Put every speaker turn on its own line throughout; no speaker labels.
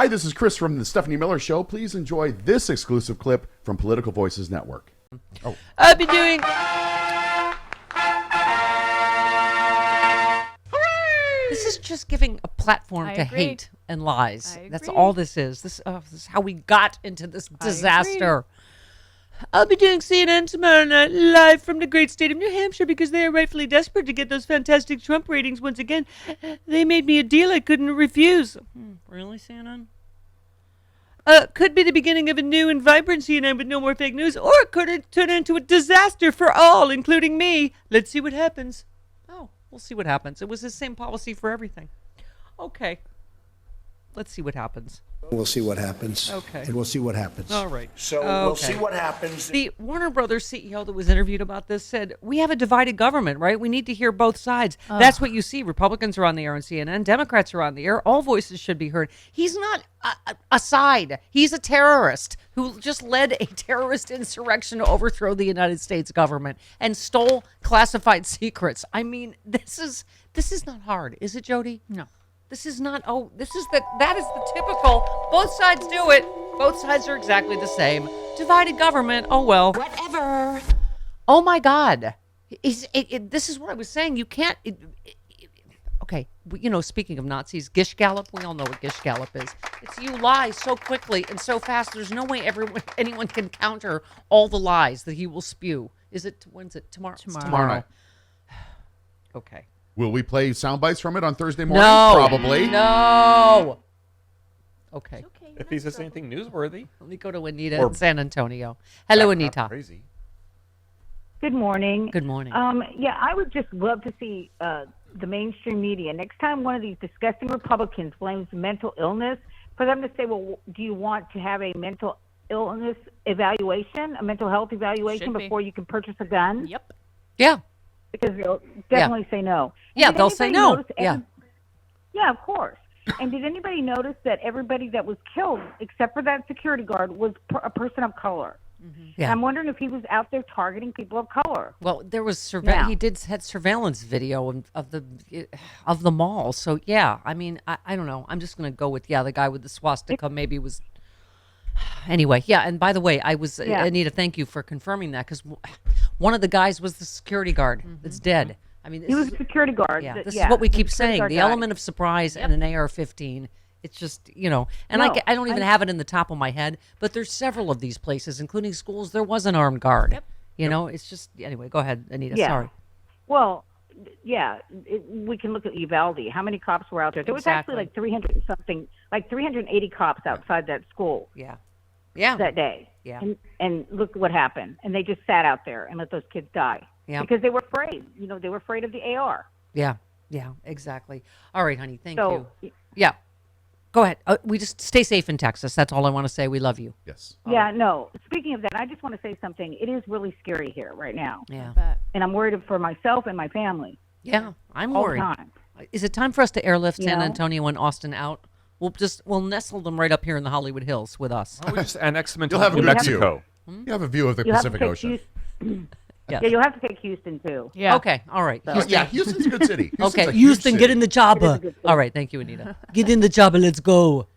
Hi, this is Chris from the Stephanie Miller Show. Please enjoy this exclusive clip from Political Voices Network. Oh.
I'll be doing... This is just giving a platform to hate and lies. That's all this is. This is how we got into this disaster. I'll be doing CNN tomorrow night live from the great state of New Hampshire because they are rightfully desperate to get those fantastic Trump ratings once again. They made me a deal I couldn't refuse. Really, CNN? Could be the beginning of a new and vibrant CNN with no more fake news, or it could turn into a disaster for all, including me. Let's see what happens. Oh, we'll see what happens. It was the same policy for everything. Okay. Let's see what happens.
We'll see what happens.
Okay.
And we'll see what happens.
All right.
So we'll see what happens.
The Warner Brothers CEO that was interviewed about this said, we have a divided government, right? We need to hear both sides. That's what you see. Republicans are on the air on CNN. Democrats are on the air. All voices should be heard. He's not a side. He's a terrorist who just led a terrorist insurrection to overthrow the United States government and stole classified secrets. I mean, this is not hard. Is it, Jody? No. This is not, that is the typical, both sides do it. Both sides are exactly the same. Divided government, oh well.
Whatever.
Oh my God. This is what I was saying. You can't, okay, speaking of Nazis, Gish Gallop, we all know what Gish Gallop is. It's you lie so quickly and so fast, there's no way anyone can counter all the lies that he will spew. When's it? Tomorrow?
Tomorrow night.
Okay.
Will we play sound bites from it on Thursday morning?
No.
Probably.
No. Okay.
If he says anything newsworthy.
Let me go to Anita in San Antonio. Hello, Anita.
Crazy.
Good morning.
Good morning.
I would just love to see the mainstream media, next time one of these disgusting Republicans blames mental illness, for them to say, well, do you want to have a mental illness evaluation, a mental health evaluation before you can purchase a gun?
Yep. Yeah.
Because they'll definitely say no.
Yeah, they'll say no. Yeah,
of course. And did anybody notice that everybody that was killed, except for that security guard, was a person of color? Mm-hmm. Yeah. I'm wondering if he was out there targeting people of color.
Well, there was had surveillance video of the mall. So yeah, I mean, I don't know. I'm just going to go with the guy with the swastika maybe was. Anyway, yeah. And by the way, Anita, thank you for confirming that, because one of the guys was the security guard that's dead. I mean,
he was a security guard.
Yeah, this is what we keep saying. The element of surprise and an AR-15. It's just, and I don't even have it in the top of my head, but there's several of these places, including schools. There was an armed guard. Yep. It's just, anyway, go ahead, Anita.
Yeah.
Sorry.
Well, we can look at Uvalde. How many cops were out there? There was actually like 300 and something, like 380 cops outside that school.
Yeah.
That day.
Yeah.
And look what happened. And they just sat out there and let those kids die. Yeah. Because they were afraid. They were afraid of the AR.
Yeah. Yeah, exactly. All right, honey. Thank you. Yeah. Go ahead. We just stay safe in Texas. That's all I want to say. We love you.
Yes.
Yeah, no. Speaking of that, I just want to say something. It is really scary here right now.
Yeah.
And I'm worried for myself and my family.
Yeah, I'm
all
worried.
The time.
Is it time for us to airlift San Antonio and Austin out? We'll nestle them right up here in the Hollywood Hills with us.
Why don't we just annex them into
You'll have
New
a
Mexico?
You have a view of the Pacific Ocean.
Yeah, you'll have to take Houston too.
Yeah. Okay. All right.
So, Houston's a good city.
Houston, get in the chopper. All right. Thank you, Anita. Get in the chopper. Let's go.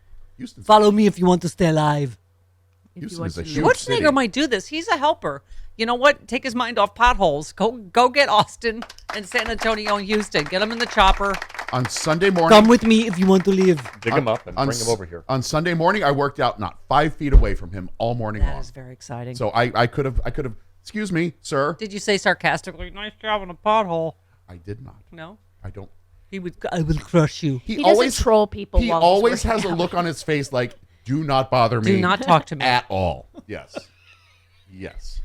Follow me if you want to stay alive.
Houston is a huge city.
Schwarzenegger might do this. He's a helper. You know what? Take his mind off potholes. Go get Austin and San Antonio and Houston. Get them in the chopper.
On Sunday morning.
Come with me if you want to live.
Dig him up and bring him over here.
On Sunday morning, I worked out not 5 feet away from him all morning long.
That is very exciting.
So I could have. Excuse me, sir.
Did you say sarcastically, nice job on a pothole?
I did not.
No?
I don't.
I will crush you.
He always doesn't troll people.
He always has a look on his face like, do not bother me.
Do not talk to me.
At all. Yes. Yes.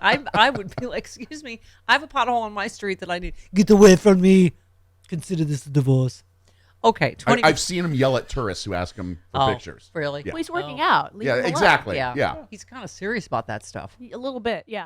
I would be like, excuse me, I have a pothole on my street that I need. Get away from me. Consider this a divorce. Okay.
I've seen him yell at tourists who ask him for pictures.
Really?
Yeah.
Well, he's working out.
Yeah, exactly. Yeah.
He's kind of serious about that stuff.
A little bit, yeah.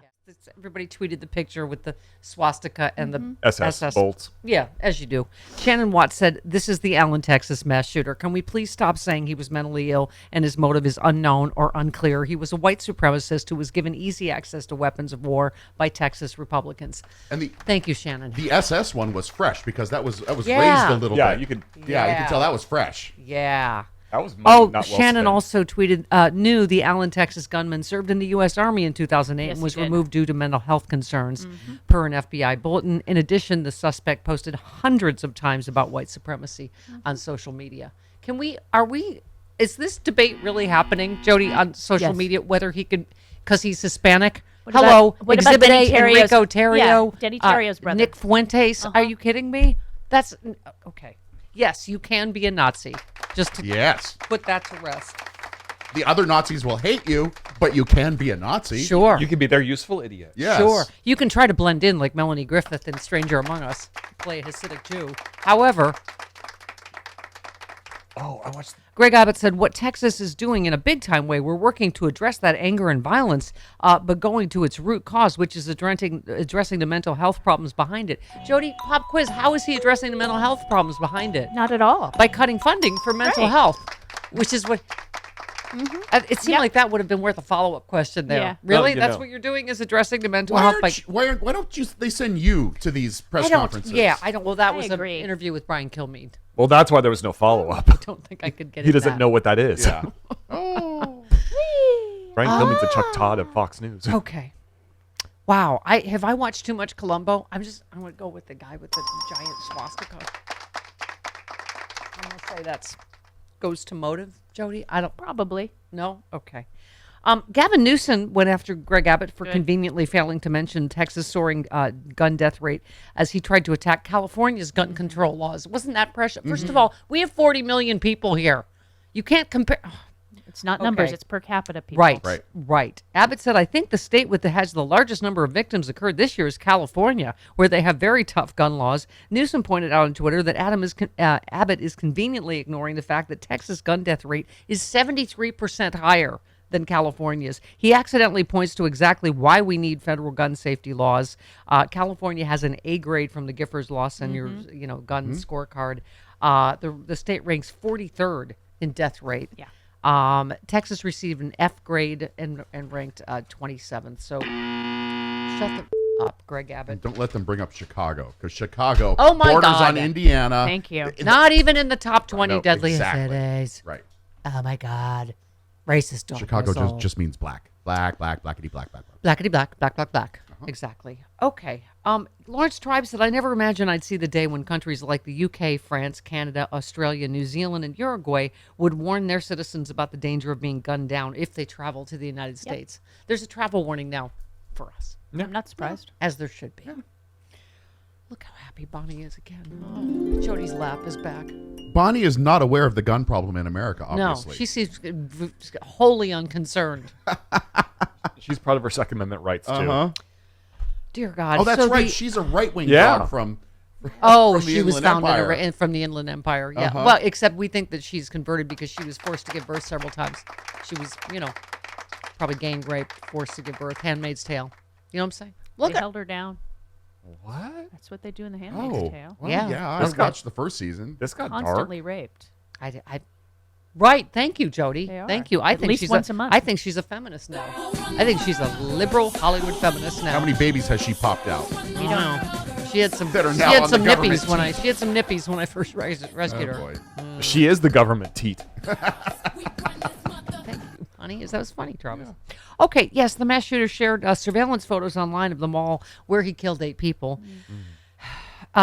Everybody tweeted the picture with the swastika and the
SS bolts.
Yeah, as you do. Shannon Watts said, this is the Allen, Texas mass shooter. Can we please stop saying he was mentally ill and his motive is unknown or unclear? He was a white supremacist who was given easy access to weapons of war by Texas Republicans. And thank you, Shannon.
The SS one was fresh because that was raised a little bit.
You could
you could tell that was fresh.
Yeah.
That was money not well
Shannon
spent.
also tweeted, knew the Allen, Texas gunman served in the U.S. Army in 2008
Yes,
and was
he did.
removed due to mental health concerns, per an FBI bulletin. In addition, the suspect posted hundreds of times about white supremacy on social media. Is this debate really happening, Jody, on social
Yes.
media, whether he could, because he's Hispanic?
What
Hello,
about
Exhibit
Denny
A,
Terrio's-
Enrico Terrio,
yeah, Denny Terrio's brother.
Nick Fuentes. Are you kidding me? That's, okay. Yes, you can be a Nazi. Just to
Yes.
put that to rest.
The other Nazis will hate you, but you can be a Nazi.
Sure.
You can be their useful idiot.
Yes.
Sure. You can try to blend in like Melanie Griffith in Stranger Among Us, play a Hasidic Jew. However,
Oh, I watched.
Greg Abbott said, what Texas is doing in a big-time way, we're working to address that anger and violence, but going to its root cause, which is addressing the mental health problems behind it. Jody, pop quiz, how is he addressing the mental health problems behind it?
Not at all.
By cutting funding for mental
Right.
health, which is what... It seemed
Yep.
like that would have been worth a follow-up question there.
Yeah.
Really?
No,
That's
no.
what you're doing, is addressing the mental
Why,
health by...
aren't you, why don't you? They send you to these press
I don't.
conferences.
Yeah, I don't. Well, that
I
was an
agree.
interview with Brian Kilmeade.
Well, that's why there was no follow up.
I don't think I could get.
He
into
doesn't
that.
know what that is.
Yeah. Oh.
Brian Kilmeade's a Chuck Todd of Fox News.
Okay. Wow. I watched too much Columbo. I'm going to go with the guy with the giant swastika. I'm going to say that's goes to motive, Jody. I don't.
Probably.
No. Okay. Gavin Newsom went after Greg Abbott for conveniently failing to mention Texas' soaring gun death rate as he tried to attack California's gun control laws. Wasn't that precious? First of all, we have 40 million people here. You can't compare.
It's not numbers.
Okay.
It's per capita people.
Right. Abbott said, I think the state that has the largest number of victims occurred this year is California, where they have very tough gun laws. Newsom pointed out on Twitter that Abbott is conveniently ignoring the fact that Texas' gun death rate is 73% higher than California's. He accidentally points to exactly why we need federal gun safety laws. California has an A grade from the Giffords Law Center's, gun scorecard. The state ranks 43rd in death rate.
Yeah.
Texas received an F grade and ranked 27th. So shut up, Greg Abbott.
Don't let them bring up Chicago, because Chicago
Oh my
borders
God.
on Indiana.
Thank you.
Not even in the top 20
No,
deadliest
exactly.
cities.
Right.
Oh my God. Racist dog
Chicago
whistle.
just means black. Black, blackity, black.
Blackety black. Exactly. Okay. Lawrence Tribe said, I never imagined I'd see the day when countries like the UK, France, Canada, Australia, New Zealand, and Uruguay would warn their citizens about the danger of being gunned down if they travel to the United States. There's a travel warning now for us,
I'm not surprised.
as there should be. Look how happy Bonnie is again. Oh, Jody's lap is back.
Bonnie is not aware of the gun problem in America, obviously.
No, she seems wholly unconcerned.
She's proud of her Second Amendment rights, too.
Uh-huh.
Dear God.
Oh, that's
So
right.
the-
She's a right-wing
Yeah.
dog from
Oh,
from the
she was
Inland
founded
Empire.
from the Inland Empire. Yeah.
Uh-huh.
Well, except we think that she's converted because she was forced to give birth several times. She was, probably gang raped, forced to give birth, Handmaid's Tale. You know what I'm saying? Look
They
at
held her down.
What?
That's what they do in The Handmaid's
Oh,
Tale.
well,
Yeah.
yeah. I
This got-
watched the first season.
This got dark.
Constantly raped.
Right. Thank you, Jody.
They are.
Thank you. I
At
think
least
she's
once a month.
I think she's a feminist now. I think she's a liberal Hollywood feminist now.
How many babies has she popped out?
I don't know. She had some.
That are
She
now
had
on
some
the government
nippies when I. She had some nippies when I first rescued
Oh,
her.
boy.
She is the government teat.
Thank you, honey. That was funny, Travis. Okay, yes, the mass shooter shared surveillance photos online of the mall where he killed 8 people.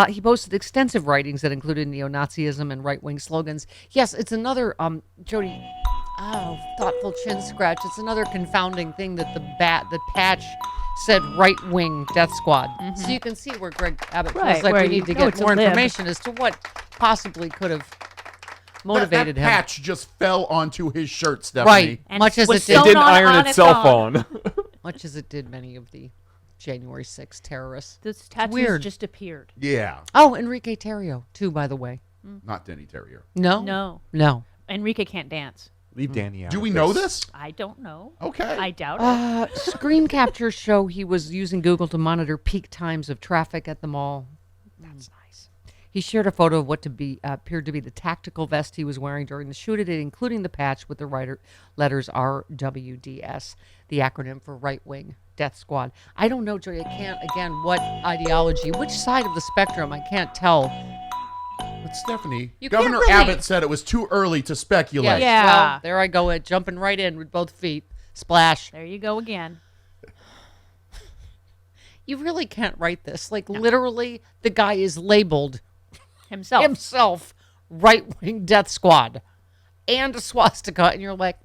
He posted extensive writings that included neo-Nazism and right-wing slogans. Yes, it's another, Jody, thoughtful chin scratch. It's another confounding thing that the patch said right-wing death squad. So you can see where Greg Abbott feels
Right,
like
where
we
you
need to
know
get
it's a
more
lib.
information as to what possibly could have motivated
that
him.
patch just fell onto his shirt, Stephanie.
Right.
And
Much as
was
it did.
It
sewn
didn't
on
iron
its
itself
own.
on.
Much as it did many of the January 6th terrorists.
This tattoo
weird.
just appeared.
Yeah.
Oh, Enrique Terrio, too, by the way.
Not Denny Terrier.
No?
No.
No.
Enrique can't dance.
Leave Danny out.
Do
of
we know
this?
this?
I don't know.
Okay.
I doubt it.
Screen captures show he was using Google to monitor peak times of traffic at the mall. That's nice. He shared a photo of what appeared to be the tactical vest he was wearing during the shooting, including the patch with the letters RWDS, the acronym for Right Wing Death Squad. I don't know, Joey. I can't, again, what ideology, which side of the spectrum, I can't tell
But Stephanie,
You can't
Governor
really-
Abbott said it was too early to speculate.
Yes,
Yeah.
well, there I go, jumping right in with both feet. Splash.
There you go again.
You really can't write this. Like, literally, the guy is labeled himself right-wing death squad and a swastika, and you're like,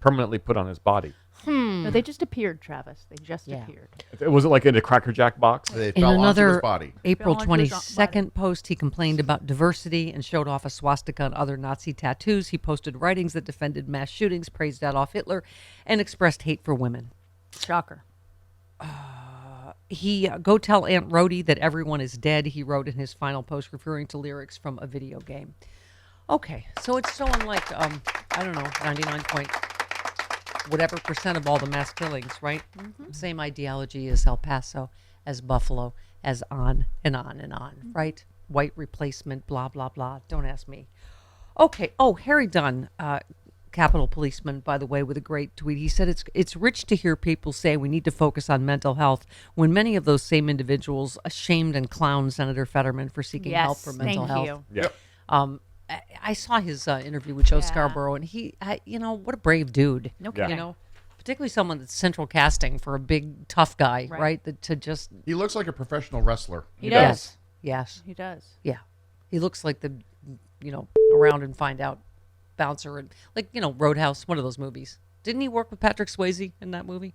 Permanently put on his body.
No, they just appeared, Travis. They just
Yeah.
appeared.
Was it like in a Cracker Jack box?
They
In
fell onto his
another
body.
April
Fell onto his
22nd post, he complained about diversity and showed off a swastika and other Nazi tattoos. He posted writings that defended mass shootings, praised Adolf Hitler, and expressed hate for women.
Shocker.
He go tell Aunt Rhody that everyone is dead, he wrote in his final post, referring to lyrics from a video game. Okay, so it's so unlike, I don't know, 99 point whatever percent of all the mass killings, right? Same ideology as El Paso, as Buffalo, as on and on and on, right? White replacement, blah, blah, blah. Don't ask me. Okay. Oh, Harry Dunn, Capitol policeman, by the way, with a great tweet. He said it's rich to hear people say we need to focus on mental health when many of those same individuals shamed and clowned Senator Fetterman for seeking help for mental health.
you.
Yeah.
I saw his interview with Joe
Yeah.
Scarborough, and he, what a brave dude.
No
Yeah.
kidding.
You know, particularly someone that's central casting for a big, tough guy,
Right.
right? That to just,
He looks like a professional wrestler.
He does.
yes,
He does.
yeah. He looks like the, around and find out bouncer and Roadhouse, one of those movies. Didn't he work with Patrick Swayze in that movie?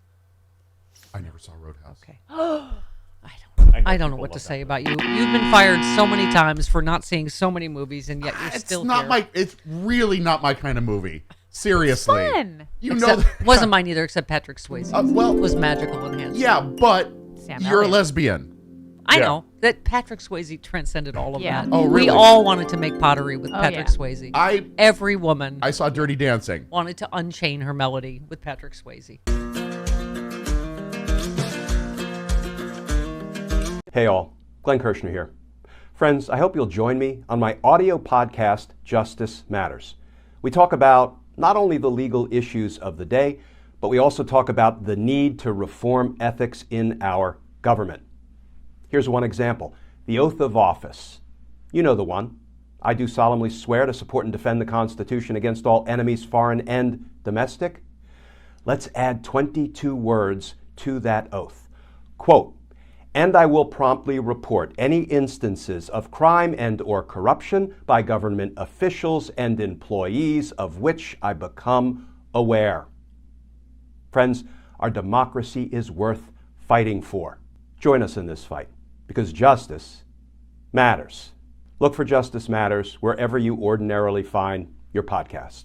I never saw Roadhouse.
Okay. I don't know
people
what to
love
say
that
about you. You've been fired so many times for not seeing so many movies, and yet you're
It's
still
not
here.
it's really not my kind of movie. Seriously.
Fun.
You know
Except, wasn't mine either, except Patrick Swayze.
well-
was magical enhanced.
Yeah, but
Sam
you're a
Elliott.
lesbian.
I
Yeah.
know that Patrick Swayze transcended all of
Yeah.
that.
Oh, really?
We all wanted to make pottery with
Oh,
Patrick
yeah.
Swayze. Every woman
I saw Dirty Dancing.
wanted to unchain her melody with Patrick Swayze.
Hey all, Glenn Kirschner here. Friends, I hope you'll join me on my audio podcast, Justice Matters. We talk about not only the legal issues of the day, but we also talk about the need to reform ethics in our government. Here's one example, the oath of office. You know the one. I do solemnly swear to support and defend the Constitution against all enemies, foreign and domestic. Let's add 22 words to that oath. Quote, and I will promptly report any instances of crime and or corruption by government officials and employees of which I become aware. Friends, our democracy is worth fighting for. Join us in this fight, because justice matters. Look for Justice Matters wherever you ordinarily find your podcasts.